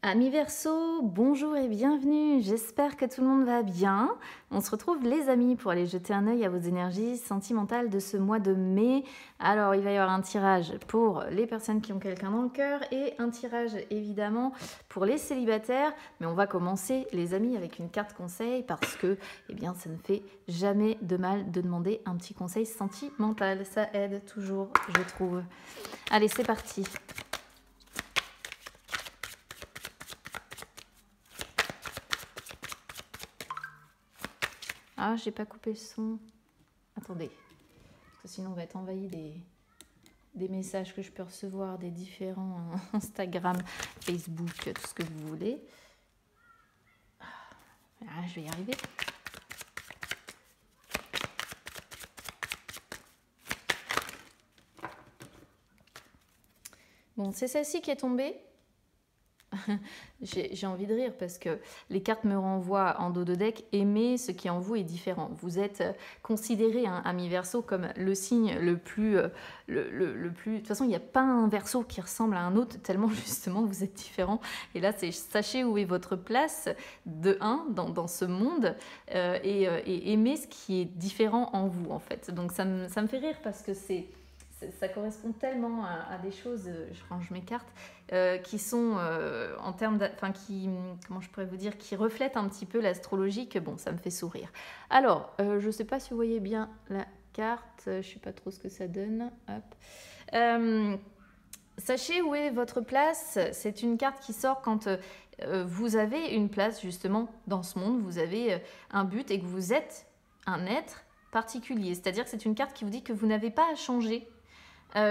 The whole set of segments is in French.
Amis Verseau, bonjour et bienvenue, j'espère que tout le monde va bien. On se retrouve les amis pour aller jeter un œil à vos énergies sentimentales de ce mois de mai. Alors il va y avoir un tirage pour les personnes qui ont quelqu'un dans le cœur et un tirage évidemment pour les célibataires. Mais on va commencer les amis avec une carte conseil parce que eh bien, ça ne fait jamais de mal de demander un petit conseil sentimental. Ça aide toujours, je trouve. Allez, c'est parti. Ah, j'ai pas coupé le son. Attendez, parce que sinon on va être envahi des messages que je peux recevoir des différents Instagram, Facebook, tout ce que vous voulez. Ah, je vais y arriver. Bon, c'est celle-ci qui est tombée. J'ai envie de rire parce que les cartes me renvoient en dos de deck, aimez ce qui en vous est différent. Vous êtes considéré, ami Verseau, comme le signe le plus... De toute façon, il n'y a pas un Verseau qui ressemble à un autre, tellement justement vous êtes différent. Et là, c'est sachez où est votre place de 1 dans ce monde et aimez ce qui est différent en vous, en fait. Donc ça me fait rire parce que ça correspond tellement à des choses, je range mes cartes, qui sont en termes, comment je pourrais vous dire, qui reflètent un petit peu l'astrologie, que bon, ça me fait sourire. Alors, je ne sais pas si vous voyez bien la carte, je ne sais pas trop ce que ça donne. Hop. Sachez où est votre place, c'est une carte qui sort quand vous avez une place justement dans ce monde, vous avez un but et que vous êtes un être particulier. C'est-à-dire que c'est une carte qui vous dit que vous n'avez pas à changer.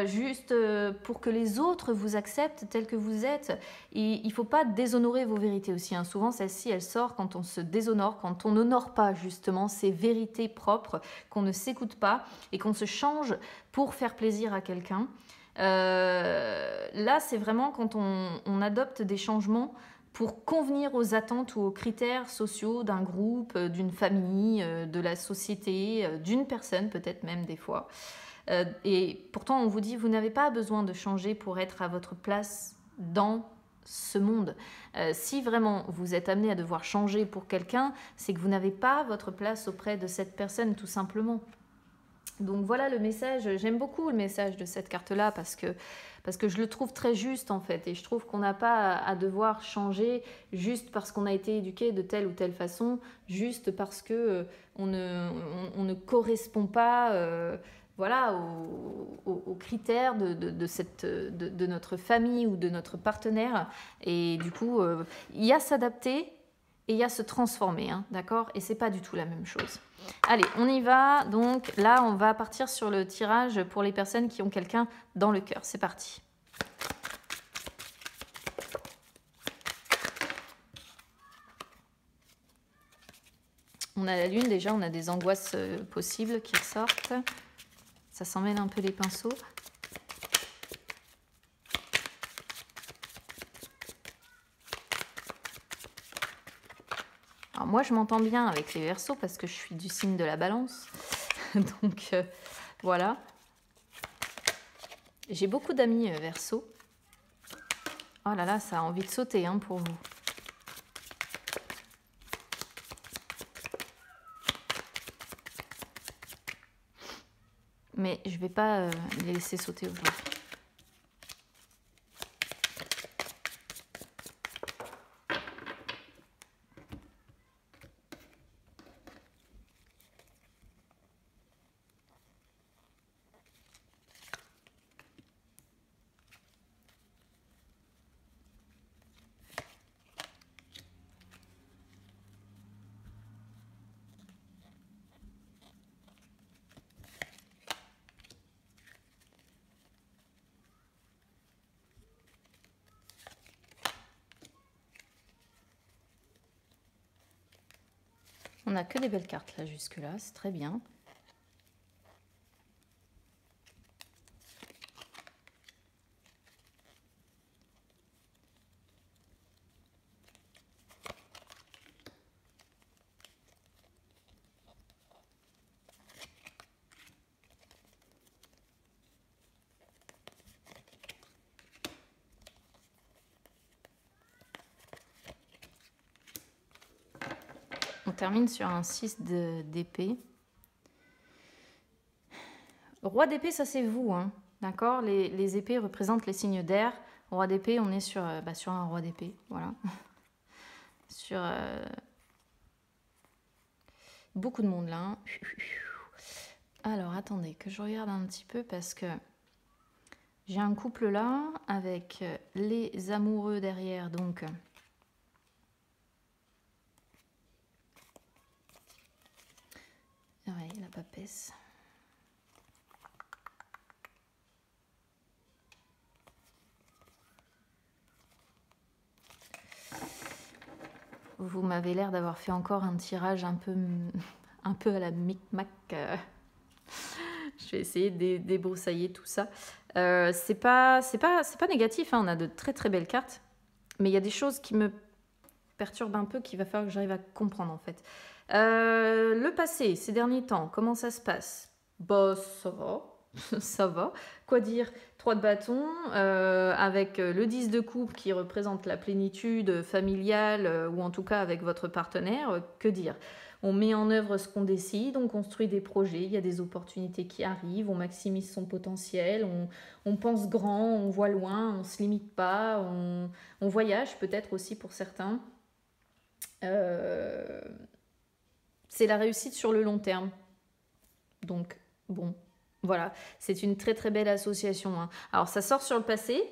Juste pour que les autres vous acceptent tel que vous êtes. Et il ne faut pas déshonorer vos vérités aussi. Hein. Souvent, celle-ci, elle sort quand on se déshonore, quand on n'honore pas justement ses vérités propres, qu'on ne s'écoute pas et qu'on se change pour faire plaisir à quelqu'un. Là, c'est vraiment quand on adopte des changements pour convenir aux attentes ou aux critères sociaux d'un groupe, d'une famille, de la société, d'une personne peut-être même des fois. Et pourtant, on vous dit, vous n'avez pas besoin de changer pour être à votre place dans ce monde. Si vraiment vous êtes amené à devoir changer pour quelqu'un, c'est que vous n'avez pas votre place auprès de cette personne, tout simplement. Donc voilà le message. J'aime beaucoup le message de cette carte-là parce que je le trouve très juste en fait. Et je trouve qu'on n'a pas à devoir changer juste parce qu'on a été éduqué de telle ou telle façon, juste parce que on ne correspond pas... voilà, aux critères de notre famille ou de notre partenaire. Et du coup, il y a s'adapter et il y a se transformer, hein, d'accord? Et c'est pas du tout la même chose. Allez, on y va. Donc là, on va partir sur le tirage pour les personnes qui ont quelqu'un dans le cœur. C'est parti. On a la lune, déjà, on a des angoisses possibles qui ressortent. Ça s'en mêle un peu les pinceaux. Alors moi, je m'entends bien avec les Verseaux parce que je suis du signe de la Balance. Donc, voilà. J'ai beaucoup d'amis Verseaux. Oh là là, ça a envie de sauter hein, pour vous. Mais je ne vais pas les laisser sauter aujourd'hui. On n'a que des belles cartes là jusque-là, c'est très bien. termine sur un 6 d'épée. Roi d'épée, ça c'est vous, hein, d'accord? Les épées représentent les signes d'air. Roi d'épée, on est sur un roi d'épée, voilà. Sur beaucoup de monde là. Hein. Alors, attendez, que je regarde un petit peu parce que j'ai un couple là avec les amoureux derrière, donc... Ouais, la papesse. Vous m'avez l'air d'avoir fait encore un tirage un peu à la micmac. Je vais essayer de débroussailler tout ça. C'est pas négatif, hein. On a de très très belles cartes. Mais il y a des choses qui me perturbent un peu, qu'il va falloir que j'arrive à comprendre en fait. Le passé, ces derniers temps, comment ça se passe? Bah, ça va. Ça va. Quoi dire? 3 de bâton, avec le 10 de coupe qui représente la plénitude familiale, ou en tout cas avec votre partenaire. Que dire? On met en œuvre ce qu'on décide, on construit des projets, il y a des opportunités qui arrivent, on maximise son potentiel, on pense grand, on voit loin, on ne se limite pas, on voyage peut-être aussi pour certains. C'est la réussite sur le long terme. Donc, bon, voilà, c'est une très très belle association. Hein. Alors, ça sort sur le passé,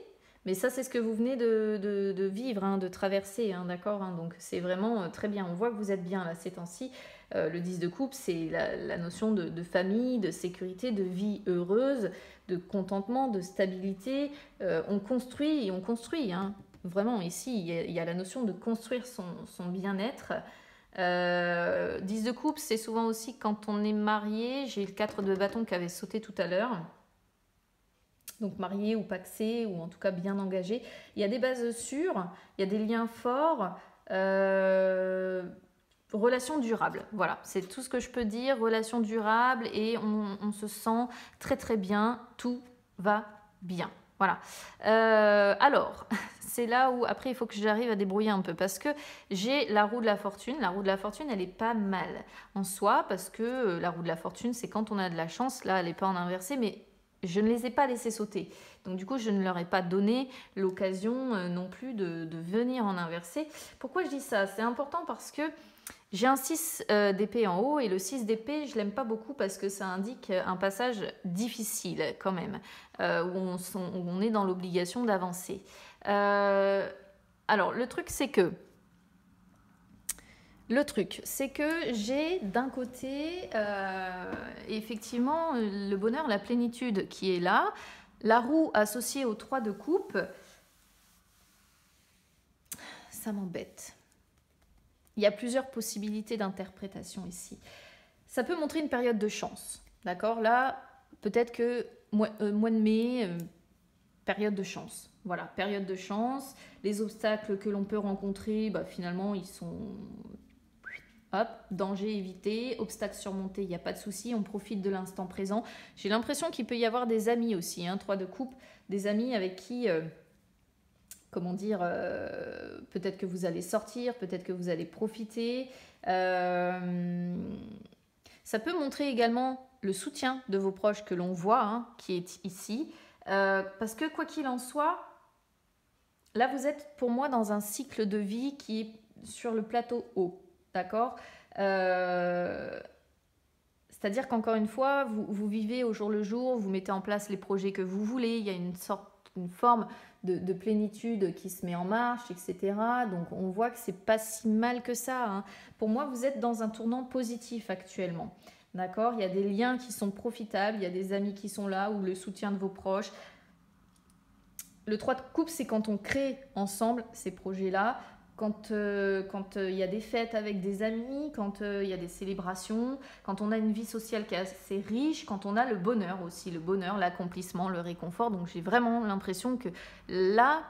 mais ça, c'est ce que vous venez de vivre, hein, de traverser, hein, d'accord, hein. Donc, c'est vraiment très bien. On voit que vous êtes bien là ces temps-ci. Le 10 de coupe, c'est la notion de famille, de sécurité, de vie heureuse, de contentement, de stabilité. On construit et on construit. Hein. Vraiment, ici, il y a la notion de construire son bien-être. 10 de coupe, c'est souvent aussi quand on est marié. J'ai le 4 de bâton qui avait sauté tout à l'heure. Donc marié ou pacsé, ou en tout cas bien engagé. Il y a des bases sûres, il y a des liens forts. Relation durable, voilà, c'est tout ce que je peux dire. Relation durable et on se sent très très bien, tout va bien. Voilà. Alors, c'est là où après il faut que j'arrive à débrouiller un peu parce que j'ai la roue de la fortune. La roue de la fortune, elle est pas mal en soi parce que la roue de la fortune, c'est quand on a de la chance. Là, elle n'est pas en inversé, mais je ne les ai pas laissés sauter. Donc du coup, je ne leur ai pas donné l'occasion non plus de venir en inversé. Pourquoi je dis ça? C'est important parce que j'ai un 6 d'épée en haut et le 6 d'épée, je l'aime pas beaucoup parce que ça indique un passage difficile quand même, où on est dans l'obligation d'avancer. Alors, le truc, c'est que j'ai d'un côté, effectivement, le bonheur, la plénitude qui est là, la roue associée aux 3 de coupe, ça m'embête. Il y a plusieurs possibilités d'interprétation ici. Ça peut montrer une période de chance, d'accord? Là, peut-être que mois de mai, période de chance. Voilà, période de chance. Les obstacles que l'on peut rencontrer, bah, finalement, ils sont... Hop, danger évité, obstacle surmonté, il n'y a pas de souci, on profite de l'instant présent. J'ai l'impression qu'il peut y avoir des amis aussi, hein, 3 de coupe, des amis avec qui... comment dire, peut-être que vous allez sortir, peut-être que vous allez profiter. Ça peut montrer également le soutien de vos proches que l'on voit, hein, qui est ici. Parce que quoi qu'il en soit, là vous êtes pour moi dans un cycle de vie qui est sur le plateau haut, d'accord? C'est-à-dire qu'encore une fois, vous vivez au jour le jour, vous mettez en place les projets que vous voulez, il y a une forme de plénitude qui se met en marche, etc. Donc on voit que c'est pas si mal que ça. Hein. Pour moi, vous êtes dans un tournant positif actuellement. D'accord? Il y a des liens qui sont profitables, il y a des amis qui sont là, ou le soutien de vos proches. Le 3 de coupe, c'est quand on crée ensemble ces projets-là, quand il y a des fêtes avec des amis, quand il y a des célébrations, quand on a une vie sociale qui est assez riche, quand on a le bonheur aussi, le bonheur, l'accomplissement, le réconfort. Donc j'ai vraiment l'impression que là,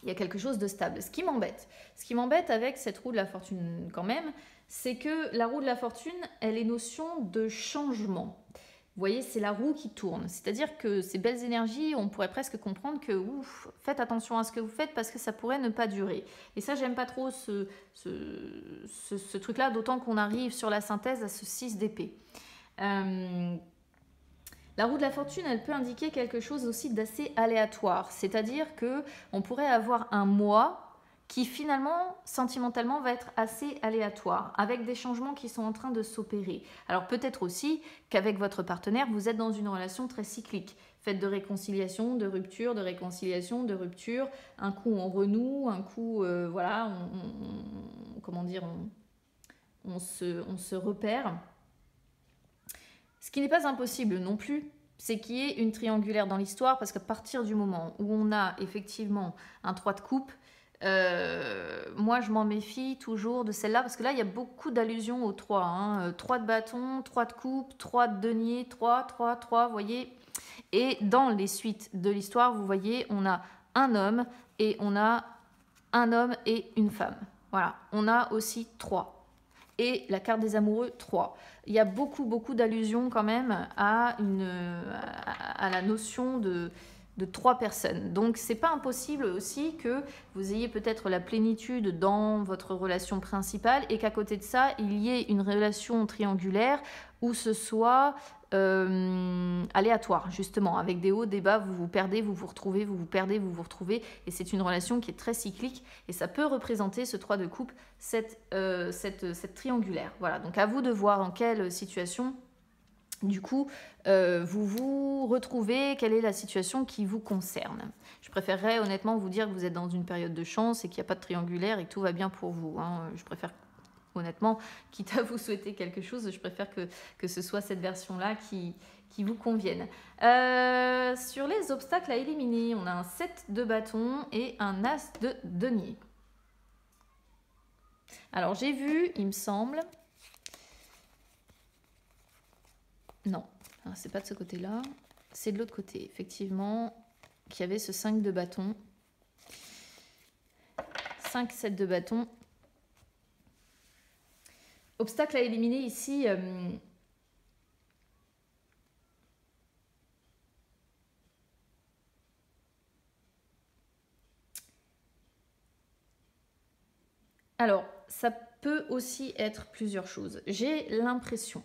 il y a quelque chose de stable. Ce qui m'embête avec cette roue de la fortune quand même, c'est que la roue de la fortune, elle est notion de changement. Vous voyez, c'est la roue qui tourne. C'est-à-dire que ces belles énergies, on pourrait presque comprendre que ouf, faites attention à ce que vous faites parce que ça pourrait ne pas durer. Et ça, j'aime pas trop ce truc-là, d'autant qu'on arrive sur la synthèse à ce 6 d'épée. La roue de la fortune, elle peut indiquer quelque chose aussi d'assez aléatoire. C'est-à-dire qu'on pourrait avoir un mois qui finalement, sentimentalement, va être assez aléatoire, avec des changements qui sont en train de s'opérer. Alors peut-être aussi qu'avec votre partenaire, vous êtes dans une relation très cyclique, faite de réconciliation, de rupture, de réconciliation, de rupture. Un coup on renoue, un coup, voilà, comment dire, on se repère. Ce qui n'est pas impossible non plus, c'est qu'il y ait une triangulaire dans l'histoire, parce qu'à partir du moment où on a effectivement un 3 de coupe, moi je m'en méfie toujours de celle-là, parce que là il y a beaucoup d'allusions aux 3. Hein. 3 de bâton, 3 de coupe, 3 de denier, 3, 3, 3, vous voyez. Et dans les suites de l'histoire, vous voyez, on a un homme et on a un homme et une femme. Voilà, on a aussi 3. Et la carte des amoureux, 3. Il y a beaucoup d'allusions quand même à la notion de 3 personnes. Donc, c'est pas impossible aussi que vous ayez peut-être la plénitude dans votre relation principale et qu'à côté de ça, il y ait une relation triangulaire où ce soit aléatoire, justement, avec des hauts, des bas, vous vous perdez, vous vous retrouvez, vous vous perdez, vous vous retrouvez, et c'est une relation qui est très cyclique, et ça peut représenter, ce 3 de coupe, cette triangulaire. Voilà, donc à vous de voir en quelle situation du coup, vous vous retrouvez, quelle est la situation qui vous concerne. Je préférerais honnêtement vous dire que vous êtes dans une période de chance et qu'il n'y a pas de triangulaire et que tout va bien pour vous. Hein. Je préfère honnêtement, quitte à vous souhaiter quelque chose, je préfère que ce soit cette version-là qui vous convienne. Sur les obstacles à éliminer, on a un 7 de bâton et un as de denier. Alors j'ai vu, il me semble... Non, c'est pas de ce côté-là, c'est de l'autre côté, effectivement, qu'il y avait ce 5 de bâton. 5, 7 de bâton. Obstacle à éliminer ici. Alors, ça peut aussi être plusieurs choses. J'ai l'impression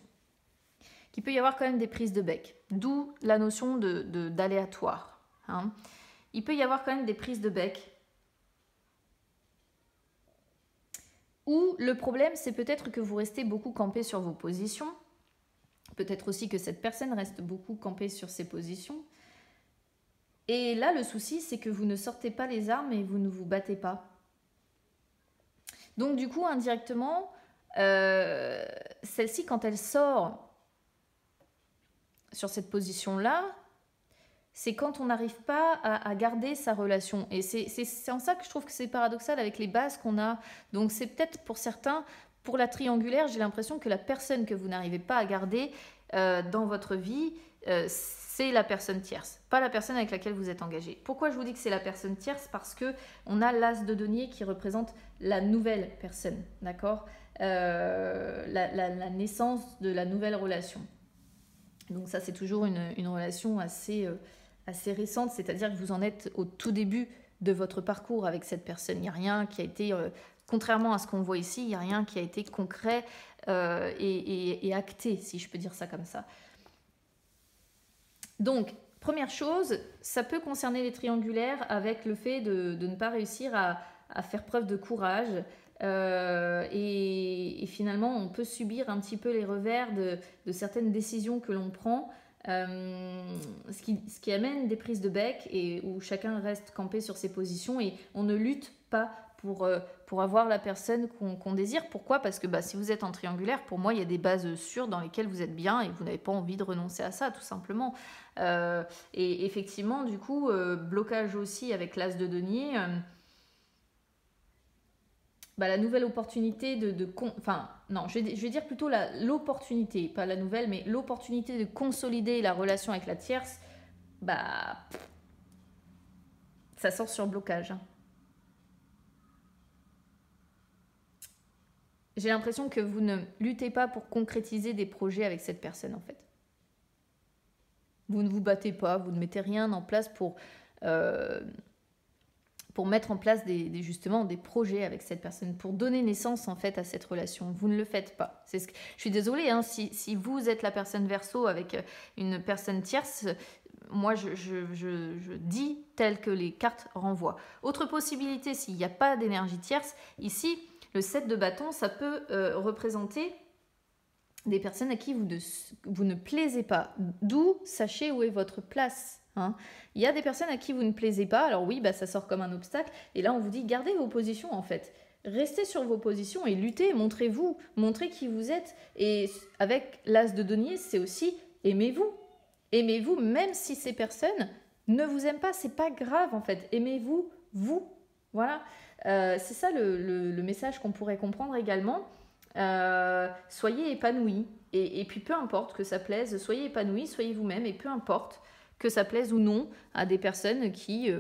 qu'il peut y avoir quand même des prises de bec, d'où la notion d'aléatoire. Hein. Il peut y avoir quand même des prises de bec où le problème, c'est peut-être que vous restez beaucoup campé sur vos positions, peut-être aussi que cette personne reste beaucoup campée sur ses positions. Et là, le souci, c'est que vous ne sortez pas les armes et vous ne vous battez pas. Donc du coup, indirectement, celle-ci, quand elle sort sur cette position-là, c'est quand on n'arrive pas à garder sa relation. Et c'est en ça que je trouve que c'est paradoxal avec les bases qu'on a. Donc c'est peut-être pour certains, pour la triangulaire, j'ai l'impression que la personne que vous n'arrivez pas à garder dans votre vie, c'est la personne tierce, pas la personne avec laquelle vous êtes engagé. Pourquoi je vous dis que c'est la personne tierce? Parce qu'on a l'as de denier qui représente la nouvelle personne, d'accord, la naissance de la nouvelle relation. Donc ça, c'est toujours une relation assez récente, c'est-à-dire que vous en êtes au tout début de votre parcours avec cette personne. Il n'y a rien qui a été, contrairement à ce qu'on voit ici, il n'y a rien qui a été concret et acté, si je peux dire ça comme ça. Donc, première chose, ça peut concerner les triangulaires avec le fait de ne pas réussir à faire preuve de courage. Et finalement, on peut subir un petit peu les revers de certaines décisions que l'on prend, ce qui amène des prises de bec et où chacun reste campé sur ses positions et on ne lutte pas pour avoir la personne qu'on désire. Pourquoi? Parce que si vous êtes en triangulaire, pour moi, il y a des bases sûres dans lesquelles vous êtes bien et vous n'avez pas envie de renoncer à ça, tout simplement. Et effectivement, du coup, blocage aussi avec l'as de denier... la nouvelle opportunité je vais dire plutôt l'opportunité, pas la nouvelle, mais l'opportunité de consolider la relation avec la tierce, ça sort sur blocage. Hein. J'ai l'impression que vous ne luttez pas pour concrétiser des projets avec cette personne, en fait. Vous ne vous battez pas, vous ne mettez rien en place pour mettre en place justement des projets avec cette personne, pour donner naissance en fait à cette relation. Vous ne le faites pas. Je suis désolée, hein, si vous êtes la personne Verseau avec une personne tierce, moi je dis tel que les cartes renvoient. Autre possibilité, s'il n'y a pas d'énergie tierce, ici, le 7 de bâton, ça peut représenter des personnes à qui vous ne plaisez pas. D'où, sachez où est votre place. Hein. Il y a des personnes à qui vous ne plaisez pas, alors oui, bah, ça sort comme un obstacle, et là on vous dit gardez vos positions en fait. Restez sur vos positions et luttez, montrez-vous, montrez qui vous êtes. Et avec l'as de denier, c'est aussi aimez-vous. Aimez-vous même si ces personnes ne vous aiment pas, c'est pas grave en fait. Aimez-vous, vous. Voilà. C'est ça le message qu'on pourrait comprendre également. Soyez épanouis. Et puis peu importe que ça plaise, soyez épanouis, soyez vous-même et peu importe que ça plaise ou non à des personnes à qui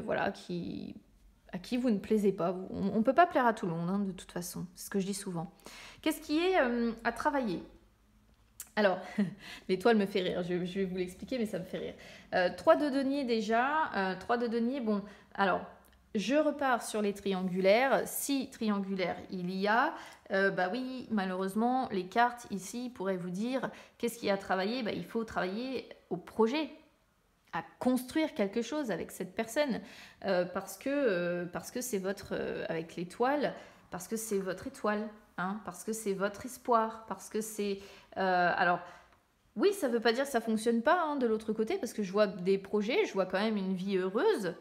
vous ne plaisez pas. On ne peut pas plaire à tout le monde, hein, de toute façon. C'est ce que je dis souvent. Qu'est-ce qui est à travailler ? Alors, l'étoile me fait rire. Je vais vous l'expliquer, mais ça me fait rire. 3 de denier déjà. 3 de denier, bon, alors, je repars sur les triangulaires. Si triangulaire il y a, bah oui, malheureusement, les cartes ici pourraient vous dire qu'est-ce qu'il y a à travailler ? Bah, il faut travailler au projet, à construire quelque chose avec cette personne parce que c'est votre avec l'étoile, parce que c'est votre étoile, hein, parce que c'est votre espoir, parce que c'est alors oui, ça veut pas dire que ça fonctionne pas, hein, de l'autre côté, parce que je vois des projets, je vois quand même une vie heureuse,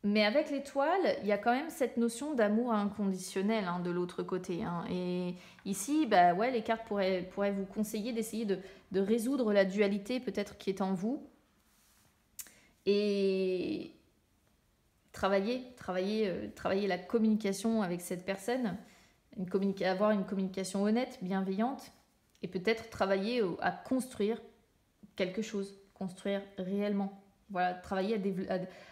mais avec l'étoile, il y a quand même cette notion d'amour inconditionnel, hein, de l'autre côté. Hein. Et ici, bah ouais, les cartes pourraient vous conseiller d'essayer de résoudre la dualité peut-être qui est en vous. Et travailler la communication avec cette personne, avoir une communication honnête, bienveillante, et peut-être travailler à construire quelque chose, construire réellement. Voilà, travailler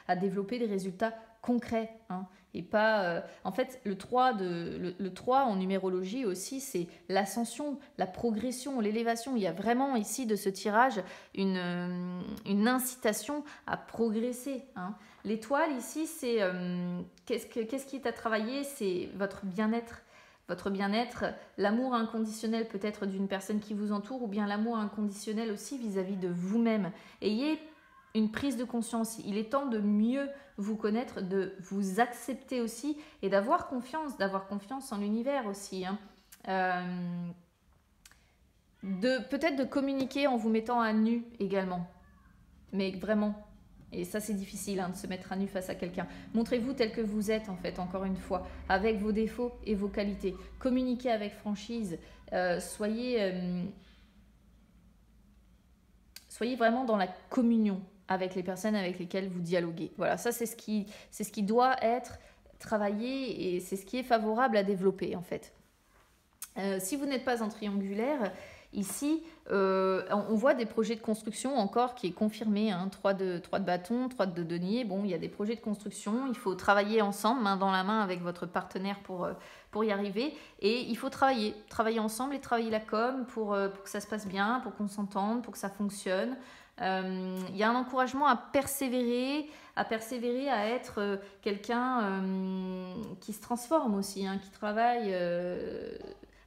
à développer des résultats concrets. Hein, et pas, en fait, le 3 en numérologie aussi, c'est l'ascension, la progression, l'élévation. Il y a vraiment ici de ce tirage une incitation à progresser. Hein. L'étoile ici, c'est qu'est-ce qui est à travailler ? C'est votre bien-être. Votre bien-être, l'amour inconditionnel peut-être d'une personne qui vous entoure, ou bien l'amour inconditionnel aussi vis-à-vis de vous-même. Ayez une prise de conscience. Il est temps de mieux vous connaître, de vous accepter aussi et d'avoir confiance en l'univers aussi. Hein. Peut-être de communiquer en vous mettant à nu également. Mais vraiment. Et ça, c'est difficile, hein, de se mettre à nu face à quelqu'un. Montrez-vous tel que vous êtes, en fait, encore une fois, avec vos défauts et vos qualités. Communiquez avec franchise. Soyez vraiment dans la communion avec les personnes avec lesquelles vous dialoguez. Voilà, ça, c'est ce qui doit être travaillé et c'est ce qui est favorable à développer, en fait. Si vous n'êtes pas en triangulaire, ici, on voit des projets de construction encore qui est confirmé, hein, 3 de bâton, 3 de denier. Bon, il y a des projets de construction, il faut travailler ensemble, main dans la main avec votre partenaire pour y arriver. Et il faut travailler ensemble et travailler la com pour que ça se passe bien, pour qu'on s'entende, pour que ça fonctionne. Il y a un encouragement à persévérer, à être quelqu'un qui se transforme aussi, hein, qui travaille,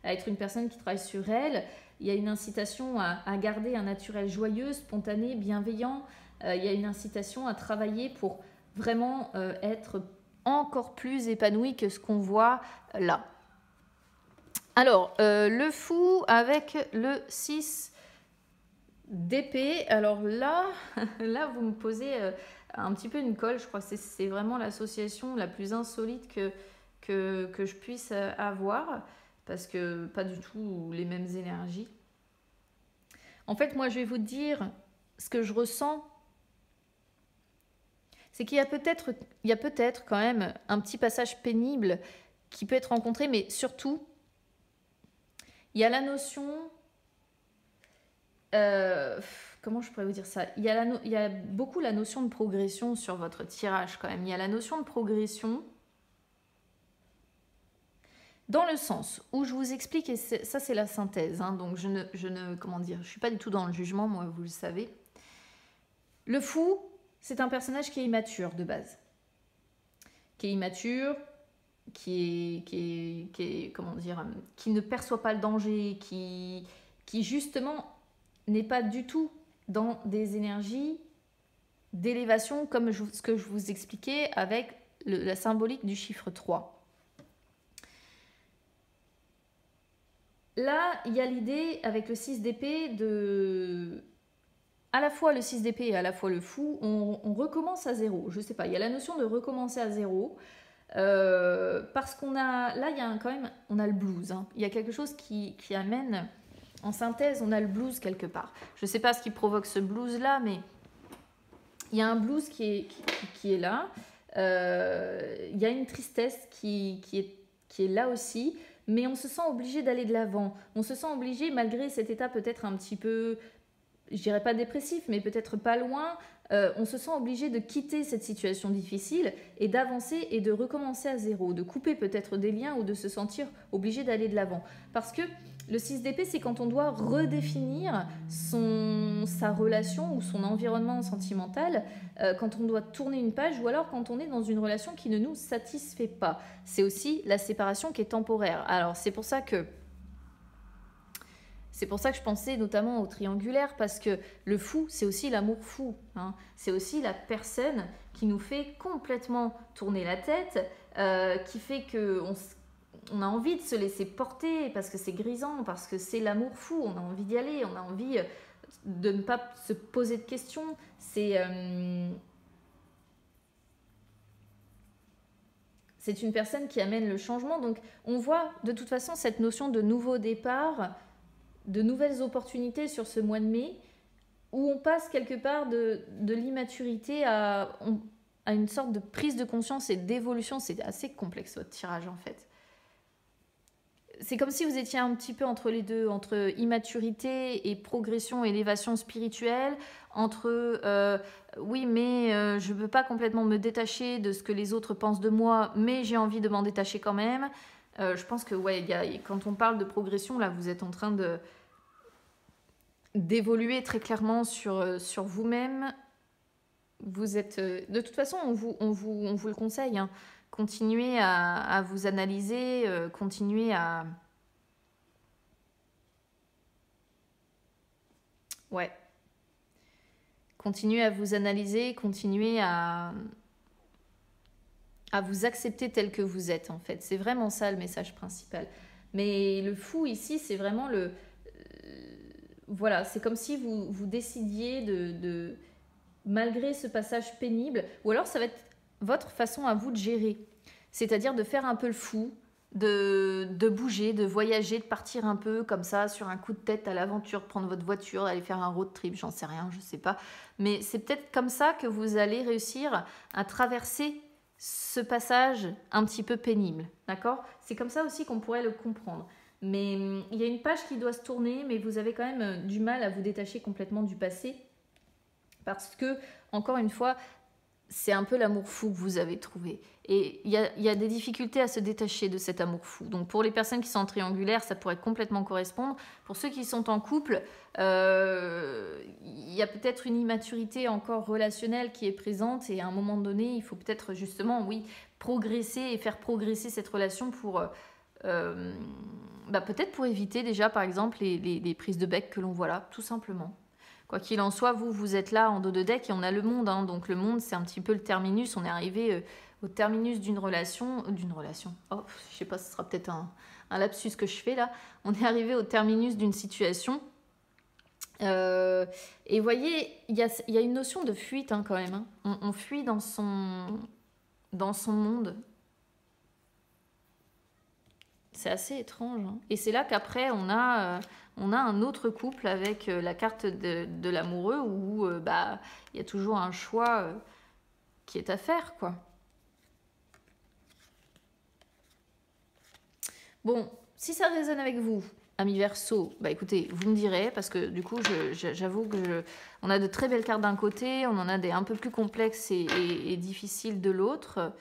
à être une personne qui travaille sur elle. Il y a une incitation à garder un naturel joyeux, spontané, bienveillant. Il y a une incitation à travailler pour vraiment être encore plus épanoui que ce qu'on voit là. Alors, le fou avec le 6 d'épée. Alors là, vous me posez un petit peu une colle. Je crois que c'est vraiment l'association la plus insolite que je puisse avoir. Parce que pas du tout les mêmes énergies. En fait, moi, je vais vous dire ce que je ressens. C'est qu'il y a peut-être quand même un petit passage pénible qui peut être rencontré, mais surtout, il y a la notion... comment je pourrais vous dire ça ? Il y a beaucoup la notion de progression sur votre tirage quand même. Il y a la notion de progression... Dans le sens où je vous explique, et ça c'est la synthèse, hein, donc comment dire, je suis pas du tout dans le jugement, moi vous le savez. Le fou, c'est un personnage qui est immature de base. Qui est immature, qui est comment dire, qui ne perçoit pas le danger, qui justement n'est pas du tout dans des énergies d'élévation comme ce que je vous expliquais avec la symbolique du chiffre 3. Là, il y a l'idée avec le 6 d'épée de... À la fois le 6 d'épée et à la fois le fou, on recommence à zéro. Je sais pas, il y a la notion de recommencer à zéro. Parce qu'on a... Là, il y a quand même... On a le blues. Hein. Il y a quelque chose qui amène... En synthèse, on a le blues quelque part. Je sais pas ce qui provoque ce blues-là, mais... Il y a un blues qui est là. Il y a une tristesse qui est là aussi. Mais on se sent obligé d'aller de l'avant. On se sent obligé, malgré cet état peut-être un petit peu, je dirais pas dépressif, mais peut-être pas loin, on se sent obligé de quitter cette situation difficile et d'avancer et de recommencer à zéro, de couper peut-être des liens ou de se sentir obligé d'aller de l'avant. Parce que le 6 d'épée, c'est quand on doit redéfinir sa relation ou son environnement sentimental, quand on doit tourner une page ou alors quand on est dans une relation qui ne nous satisfait pas. C'est aussi la séparation qui est temporaire. Alors c'est pour ça que je pensais notamment au triangulaire, parce que le fou, c'est aussi l'amour fou. Hein. C'est aussi la personne qui nous fait complètement tourner la tête, qui fait qu'on a envie de se laisser porter, parce que c'est grisant, parce que c'est l'amour fou, on a envie d'y aller, on a envie de ne pas se poser de questions. C'est une personne qui amène le changement. Donc on voit de toute façon cette notion de nouveau départ, de nouvelles opportunités sur ce mois de mai, où on passe quelque part de l'immaturité à une sorte de prise de conscience et d'évolution. C'est assez complexe votre tirage en fait. C'est comme si vous étiez un petit peu entre les deux, entre immaturité et progression, élévation spirituelle, entre oui mais je ne veux pas complètement me détacher de ce que les autres pensent de moi, mais j'ai envie de m'en détacher quand même. Je pense que ouais, quand on parle de progression, là vous êtes en train d'évoluer très clairement sur vous-même. Vous êtes de toute façon, on vous le conseille, hein. Continuez à vous analyser, continuez à... Ouais. Continuez à vous analyser, continuez à vous accepter tel que vous êtes, en fait. C'est vraiment ça le message principal. Mais le fou ici, c'est vraiment le... Voilà, c'est comme si vous décidiez de... Malgré ce passage pénible, ou alors ça va être votre façon à vous de gérer. C'est-à-dire de faire un peu le fou, de bouger, de voyager, de partir un peu comme ça sur un coup de tête à l'aventure, de prendre votre voiture, d'aller faire un road trip, j'en sais rien, je sais pas. Mais c'est peut-être comme ça que vous allez réussir à traverser ce passage un petit peu pénible, d'accord? C'est comme ça aussi qu'on pourrait le comprendre. Mais il y a une page qui doit se tourner, mais vous avez quand même du mal à vous détacher complètement du passé. Parce que, encore une fois, c'est un peu l'amour fou que vous avez trouvé. Et il y a des difficultés à se détacher de cet amour fou. Donc pour les personnes qui sont en triangulaire, ça pourrait complètement correspondre. Pour ceux qui sont en couple, il y a peut-être une immaturité encore relationnelle qui est présente. Et à un moment donné, il faut peut-être justement, oui, progresser et faire progresser cette relation pour... peut-être pour éviter déjà, par exemple, les prises de bec que l'on voit là, tout simplement. Quoi qu'il en soit, vous êtes là en dos de deck et on a le monde. Hein. Donc le monde, c'est un petit peu le terminus. On est arrivé au terminus d'une relation. Oh, je sais pas, ce sera peut-être un lapsus que je fais là. On est arrivé au terminus d'une situation. Et vous voyez, il y a une notion de fuite hein, quand même. Hein. On fuit dans son monde. C'est assez étrange. Hein. Et c'est là qu'après, on a un autre couple avec la carte de l'amoureux où il y a toujours un choix qui est à faire, quoi. Bon, si ça résonne avec vous, amis Verseau, écoutez, vous me direz, parce que du coup, j'avoue que on a de très belles cartes d'un côté, on en a des un peu plus complexes et difficiles de l'autre.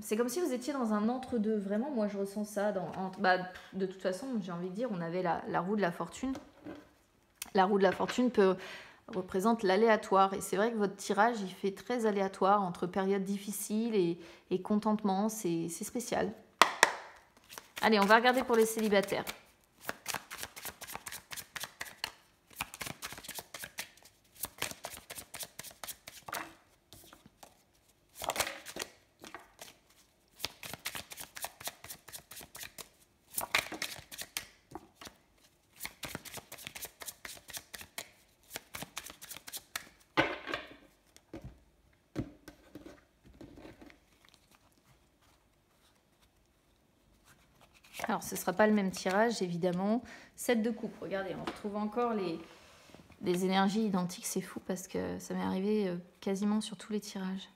c'est comme si vous étiez dans un entre-deux. Vraiment, moi, je ressens ça. De toute façon, j'ai envie de dire, on avait la roue de la fortune. La roue de la fortune représente l'aléatoire. Et c'est vrai que votre tirage, il fait très aléatoire entre périodes difficiles et contentement. C'est spécial. Allez, on va regarder pour les célibataires. Alors, ce ne sera pas le même tirage, évidemment. 7 de coupe. Regardez, on retrouve encore les énergies identiques. C'est fou parce que ça m'est arrivé quasiment sur tous les tirages.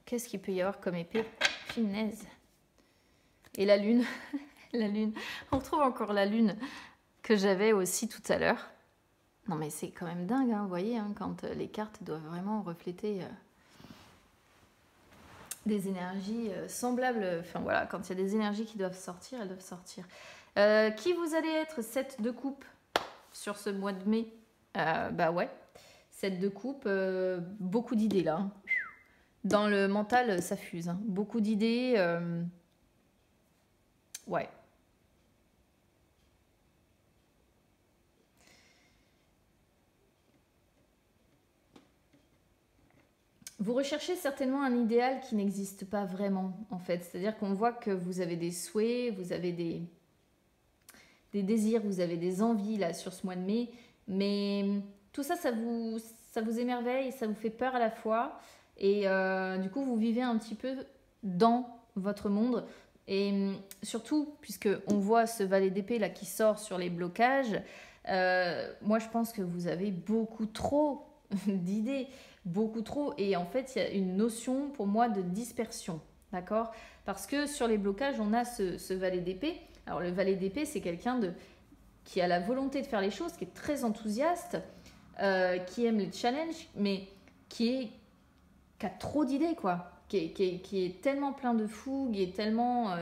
Qu'est-ce qu'il peut y avoir comme épée? Finesse. Et la lune. La lune. On retrouve encore la lune que j'avais aussi tout à l'heure. Non mais c'est quand même dingue, hein, vous voyez, hein, quand les cartes doivent vraiment refléter des énergies semblables. Enfin voilà, quand il y a des énergies qui doivent sortir, elles doivent sortir. Qui vous allez être? 7 de coupe sur ce mois de mai. Bah ouais, 7 de coupe, beaucoup d'idées là. Hein. Dans le mental, ça fuse. Hein. Beaucoup d'idées. Ouais. Vous recherchez certainement un idéal qui n'existe pas vraiment, en fait. C'est-à-dire qu'on voit que vous avez des souhaits, vous avez des désirs, vous avez des envies là sur ce mois de mai. Mais tout ça, ça vous émerveille, ça vous fait peur à la fois. Et du coup, vous vivez un petit peu dans votre monde. Et surtout, puisqu'on voit ce valet d'épée là qui sort sur les blocages, moi je pense que vous avez beaucoup trop d'idées, beaucoup trop. Et en fait, il y a une notion pour moi de dispersion, d'accord? Parce que sur les blocages, on a ce valet d'épée. Alors le valet d'épée, c'est quelqu'un qui a la volonté de faire les choses, qui est très enthousiaste, qui aime les challenges, mais qui a trop d'idées, quoi. Qui est tellement plein de fougue, et tellement...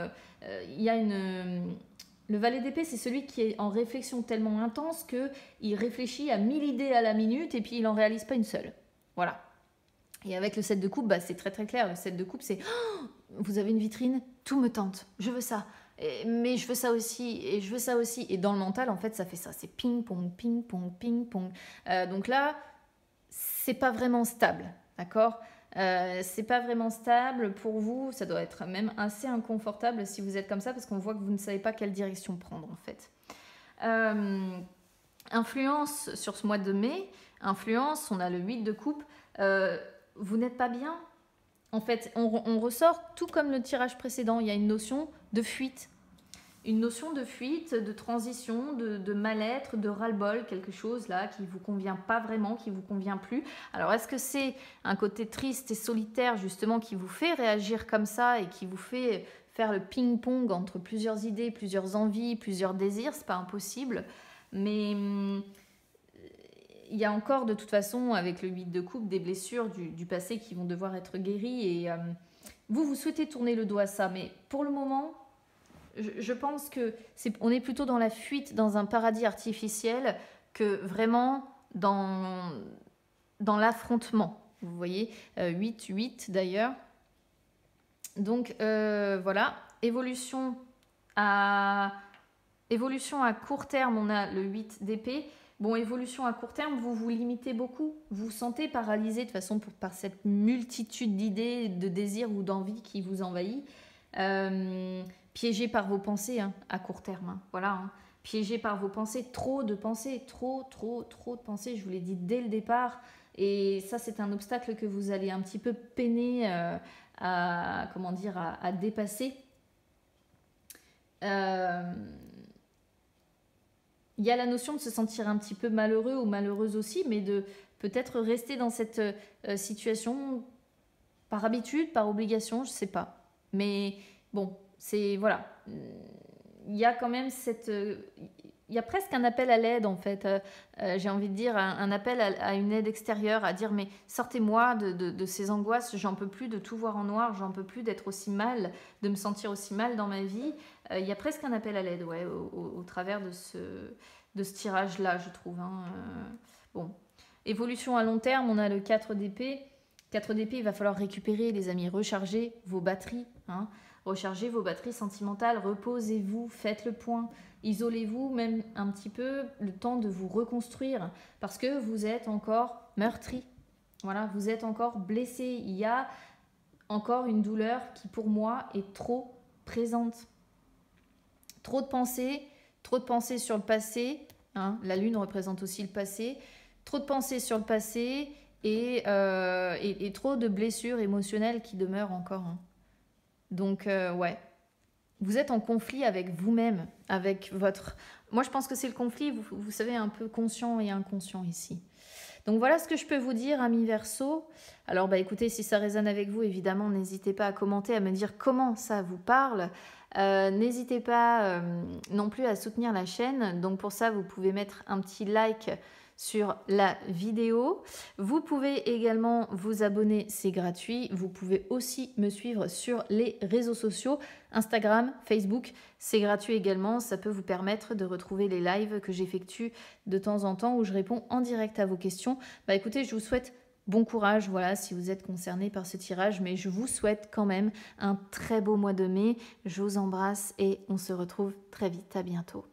il y a le valet d'épée, c'est celui qui est en réflexion tellement intense qu'il réfléchit à 1000 idées à la minute et puis il n'en réalise pas une seule. Voilà. Et avec le 7 de coupe, bah, c'est très très clair. Le 7 de coupe, c'est oh, vous avez une vitrine, tout me tente, je veux ça. Mais je veux ça aussi, et je veux ça aussi. Et dans le mental, en fait, ça fait ça. C'est ping-pong, ping-pong, ping-pong. Donc là, c'est pas vraiment stable, d'accord? C'est pas vraiment stable pour vous, ça doit être même assez inconfortable si vous êtes comme ça parce qu'on voit que vous ne savez pas quelle direction prendre en fait. Influence sur ce mois de mai, influence, on a le 8 de coupe, vous n'êtes pas bien. En fait, on ressort tout comme le tirage précédent, il y a une notion de fuite. Une notion de fuite, de transition, de mal-être, de ras-le-bol, quelque chose là qui ne vous convient pas vraiment, qui ne vous convient plus. Alors est-ce que c'est un côté triste et solitaire justement qui vous fait réagir comme ça et qui vous fait faire le ping-pong entre plusieurs idées, plusieurs envies, plusieurs désirs? C'est pas impossible, mais il y a encore de toute façon avec le 8 de coupe des blessures du passé qui vont devoir être guéries et vous souhaitez tourner le dos à ça, mais pour le moment... Je pense qu'on est plutôt dans la fuite, dans un paradis artificiel, que vraiment dans l'affrontement. Vous voyez, 8 d'ailleurs. Donc voilà, évolution à court terme, on a le 8 d'épée. Bon, évolution à court terme, vous vous limitez beaucoup. Vous vous sentez paralysé de toute façon par cette multitude d'idées, de désirs ou d'envies qui vous envahit. Piégé par vos pensées hein, à court terme. Hein, voilà, hein. Piégé par vos pensées, trop de pensées, trop de pensées, je vous l'ai dit dès le départ. Et ça, c'est un obstacle que vous allez un petit peu peiner à dépasser. Il il y a la notion de se sentir un petit peu malheureux ou malheureuse aussi, mais de peut-être rester dans cette situation par habitude, par obligation, je sais pas. Mais bon, c'est voilà. Il y a quand même il y a presque un appel à l'aide en fait. J'ai envie de dire un appel à une aide extérieure, à dire mais sortez-moi de ces angoisses, j'en peux plus de tout voir en noir, j'en peux plus d'être aussi mal, de me sentir aussi mal dans ma vie. Il y a presque un appel à l'aide, ouais, au travers de ce tirage-là, je trouve. Hein. Bon. Évolution à long terme, on a le 4 d'épée. 4 d'épée, il va falloir récupérer, les amis, recharger vos batteries. Hein. Rechargez vos batteries sentimentales, reposez-vous, faites le point, isolez-vous même un petit peu, le temps de vous reconstruire, parce que vous êtes encore meurtri. Voilà, vous êtes encore blessé. Il y a encore une douleur qui, pour moi, est trop présente. Trop de pensées sur le passé. Hein. La lune représente aussi le passé. Trop de pensées sur le passé et trop de blessures émotionnelles qui demeurent encore. Hein. Donc, ouais, vous êtes en conflit avec vous-même, avec votre... Moi, je pense que c'est le conflit, vous savez, un peu conscient et inconscient ici. Donc, voilà ce que je peux vous dire, amis Verseau. Alors, bah, écoutez, si ça résonne avec vous, évidemment, n'hésitez pas à commenter, à me dire comment ça vous parle. N'hésitez pas non plus à soutenir la chaîne. Donc, pour ça, vous pouvez mettre un petit like sur la vidéo. Vous pouvez également vous abonner, c'est gratuit. Vous pouvez aussi me suivre sur les réseaux sociaux, Instagram, Facebook, c'est gratuit également. Ça peut vous permettre de retrouver les lives que j'effectue de temps en temps où je réponds en direct à vos questions. Bah écoutez, je vous souhaite bon courage, voilà, si vous êtes concerné par ce tirage, mais je vous souhaite quand même un très beau mois de mai. Je vous embrasse et on se retrouve très vite. À bientôt.